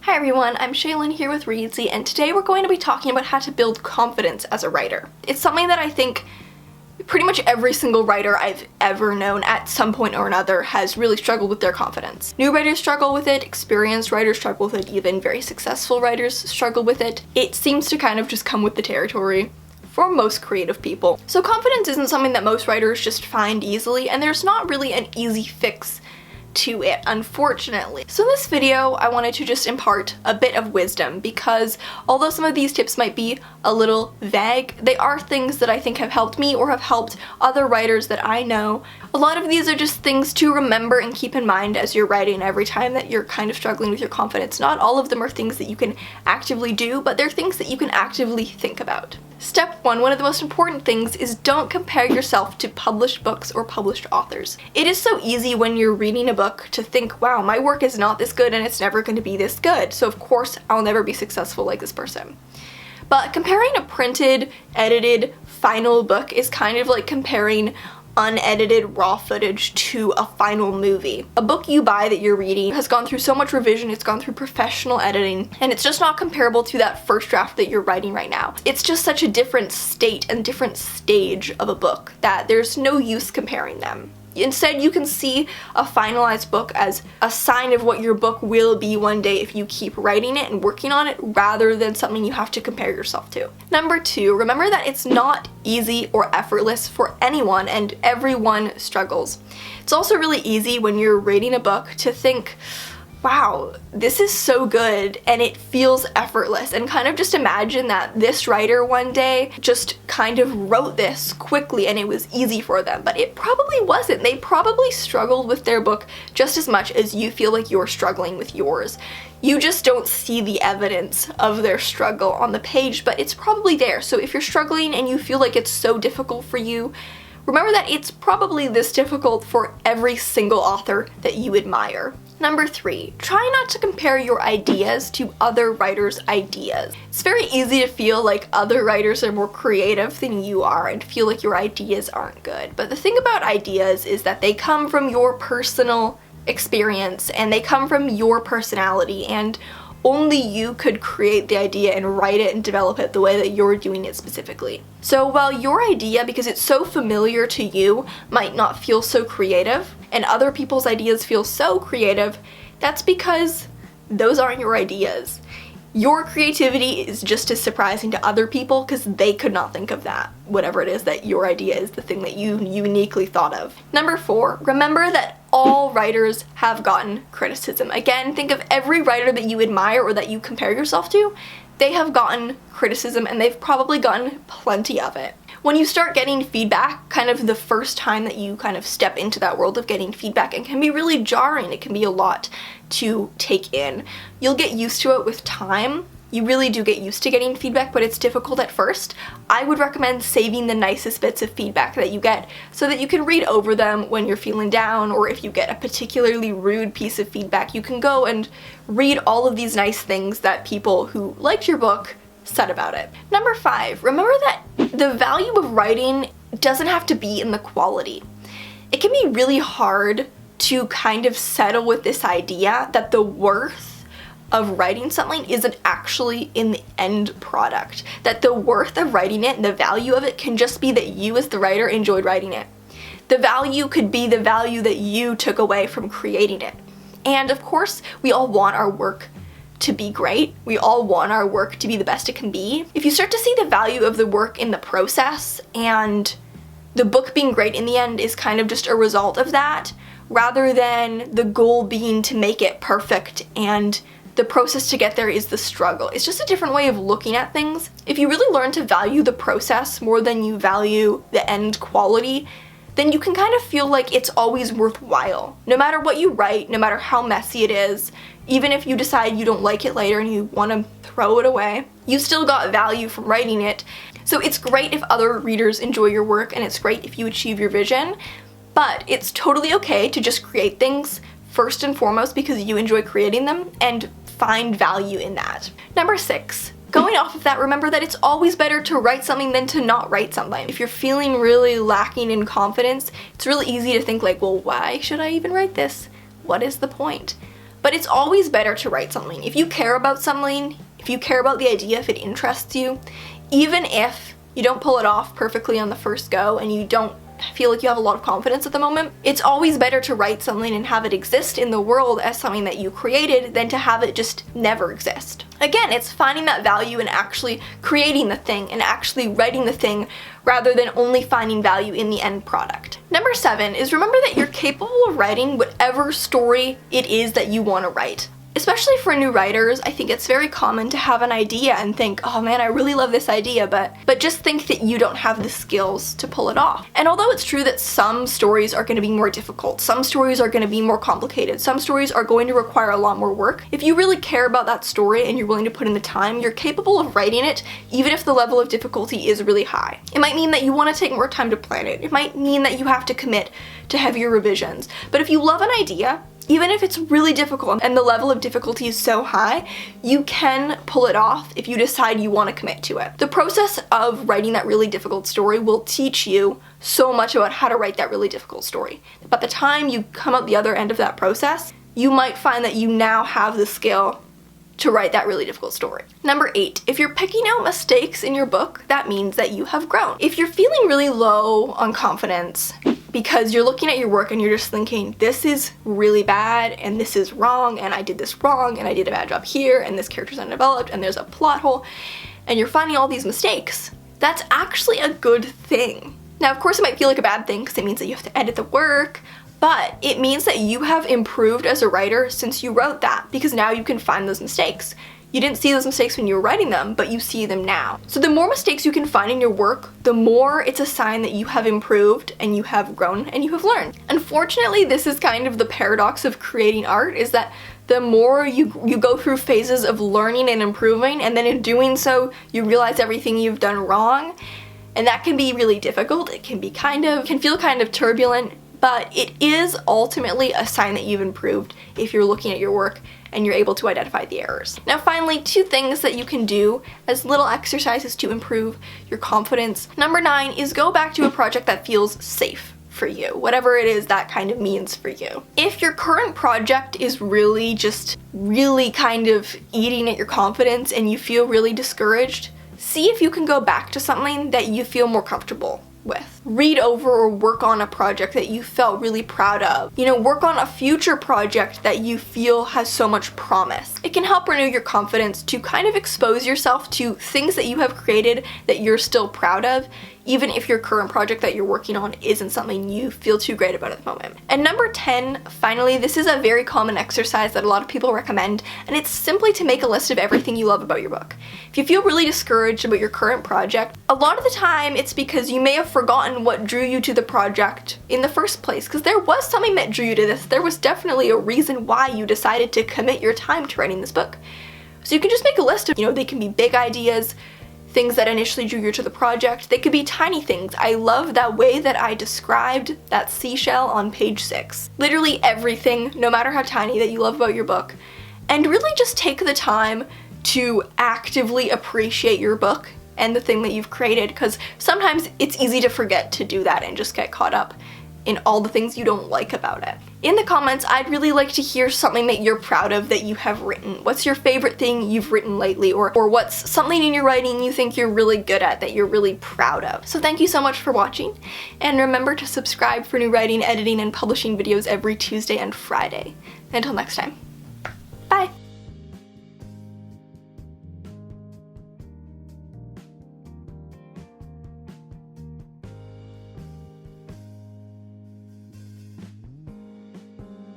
Hi everyone, I'm Shaylin here with Reedsy, and today we're going to be talking about how to build confidence as a writer. It's something that I think pretty much every single writer I've ever known at some point or another has really struggled with their confidence. New writers struggle with it, experienced writers struggle with it, even very successful writers struggle with it. It seems to kind of just come with the territory for most creative people. So confidence isn't something that most writers just find easily, and there's not really an easy fix to it, unfortunately. So in this video, I wanted to just impart a bit of wisdom because although some of these tips might be a little vague, they are things that I think have helped me or have helped other writers that I know. A lot of these are just things to remember and keep in mind as you're writing every time that you're kind of struggling with your confidence. Not all of them are things that you can actively do, but they're things that you can actively think about. Step 1, one of the most important things is don't compare yourself to published books or published authors. It is so easy when you're reading a book to think, wow, my work is not this good and it's never going to be this good, so of course I'll never be successful like this person. But comparing a printed, edited, final book is kind of like comparing unedited raw footage to a final movie. A book you buy that you're reading has gone through so much revision, it's gone through professional editing, and it's just not comparable to that first draft that you're writing right now. It's just such a different state and different stage of a book that there's no use comparing them. Instead, you can see a finalized book as a sign of what your book will be one day if you keep writing it and working on it rather than something you have to compare yourself to. Number 2, remember that it's not easy or effortless for anyone and everyone struggles. It's also really easy when you're reading a book to think, wow, this is so good and it feels effortless, and kind of just imagine that this writer one day just kind of wrote this quickly and it was easy for them, but it probably wasn't. They probably struggled with their book just as much as you feel like you're struggling with yours. You just don't see the evidence of their struggle on the page, but it's probably there. So if you're struggling and you feel like it's so difficult for you, remember that it's probably this difficult for every single author that you admire. Number 3, try not to compare your ideas to other writers' ideas. It's very easy to feel like other writers are more creative than you are and feel like your ideas aren't good. But the thing about ideas is that they come from your personal experience and they come from your personality, and only you could create the idea and write it and develop it the way that you're doing it specifically. So while your idea, because it's so familiar to you, might not feel so creative, and other people's ideas feel so creative, that's because those aren't your ideas. Your creativity is just as surprising to other people because they could not think of that. Whatever it is that your idea is the thing that you uniquely thought of. Number 4, remember that all writers have gotten criticism. Again, think of every writer that you admire or that you compare yourself to. They have gotten criticism and they've probably gotten plenty of it. When you start getting feedback, kind of the first time that you kind of step into that world of getting feedback, it can be really jarring. It can be a lot to take in. You'll get used to it with time. You really do get used to getting feedback, but it's difficult at first. I would recommend saving the nicest bits of feedback that you get so that you can read over them when you're feeling down, or if you get a particularly rude piece of feedback, you can go and read all of these nice things that people who liked your book said about it. Number 5, remember that the value of writing doesn't have to be in the quality. It can be really hard to kind of settle with this idea that the worth of writing something isn't actually in the end product. That the worth of writing it and the value of it can just be that you as the writer enjoyed writing it. The value could be the value that you took away from creating it. And of course, we all want our work to be great. We all want our work to be the best it can be. If you start to see the value of the work in the process and the book being great in the end is kind of just a result of that, rather than the goal being to make it perfect and the process to get there is the struggle. It's just a different way of looking at things. If you really learn to value the process more than you value the end quality, then you can kind of feel like it's always worthwhile. No matter what you write, no matter how messy it is, even if you decide you don't like it later and you want to throw it away, you still got value from writing it. So it's great if other readers enjoy your work and it's great if you achieve your vision, but it's totally okay to just create things first and foremost because you enjoy creating them and find value in that. Number 6, going off of that, remember that it's always better to write something than to not write something. If you're feeling really lacking in confidence, it's really easy to think like, well, why should I even write this? What is the point? But it's always better to write something. If you care about something, if you care about the idea, if it interests you, even if you don't pull it off perfectly on the first go and you don't feel like you have a lot of confidence at the moment, it's always better to write something and have it exist in the world as something that you created than to have it just never exist. Again, it's finding that value in actually creating the thing and actually writing the thing rather than only finding value in the end product. Number 7 is remember that you're capable of writing whatever story it is that you want to write. Especially for new writers, I think it's very common to have an idea and think, oh man, I really love this idea, but just think that you don't have the skills to pull it off. And although it's true that some stories are going to be more difficult, some stories are going to be more complicated, some stories are going to require a lot more work, if you really care about that story and you're willing to put in the time, you're capable of writing it even if the level of difficulty is really high. It might mean that you want to take more time to plan it. It might mean that you have to commit to heavier revisions. But if you love an idea, even if it's really difficult and the level of difficulty is so high, you can pull it off if you decide you want to commit to it. The process of writing that really difficult story will teach you so much about how to write that really difficult story. By the time you come out the other end of that process, you might find that you now have the skill to write that really difficult story. Number 8, if you're picking out mistakes in your book, that means that you have grown. If you're feeling really low on confidence because you're looking at your work and you're just thinking, this is really bad and this is wrong and I did this wrong and I did a bad job here and this character's undeveloped and there's a plot hole, and you're finding all these mistakes, that's actually a good thing. Now, of course, it might feel like a bad thing because it means that you have to edit the work, but it means that you have improved as a writer since you wrote that, because now you can find those mistakes. You didn't see those mistakes when you were writing them, but you see them now. So the more mistakes you can find in your work, the more it's a sign that you have improved and you have grown and you have learned. Unfortunately, this is kind of the paradox of creating art, is that the more you go through phases of learning and improving, and then in doing so, you realize everything you've done wrong, and that can be really difficult. It can feel kind of turbulent, but it is ultimately a sign that you've improved if you're looking at your work and you're able to identify the errors. Now finally, 2 things that you can do as little exercises to improve your confidence. Number 9 is go back to a project that feels safe for you, whatever it is that kind of means for you. If your current project is really kind of eating at your confidence and you feel really discouraged, see if you can go back to something that you feel more comfortable with. Read over or work on a project that you felt really proud of. Work on a future project that you feel has so much promise. It can help renew your confidence to kind of expose yourself to things that you have created that you're still proud of, even if your current project that you're working on isn't something you feel too great about at the moment. And number 10, finally, this is a very common exercise that a lot of people recommend, and it's simply to make a list of everything you love about your book. If you feel really discouraged about your current project, a lot of the time it's because you may have forgotten what drew you to the project in the first place, because there was something that drew you to this. There was definitely a reason why you decided to commit your time to writing this book. So you can just make a list of, they can be big ideas, things that initially drew you to the project. They could be tiny things. I love that way that I described that seashell on page 6. Literally everything, no matter how tiny, that you love about your book. And really just take the time to actively appreciate your book and the thing that you've created, because sometimes it's easy to forget to do that and just get caught up in all the things you don't like about it. In the comments, I'd really like to hear something that you're proud of that you have written. What's your favorite thing you've written lately, or what's something in your writing you think you're really good at that you're really proud of? So thank you so much for watching, and remember to subscribe for new writing, editing, and publishing videos every Tuesday and Friday. Until next time, bye!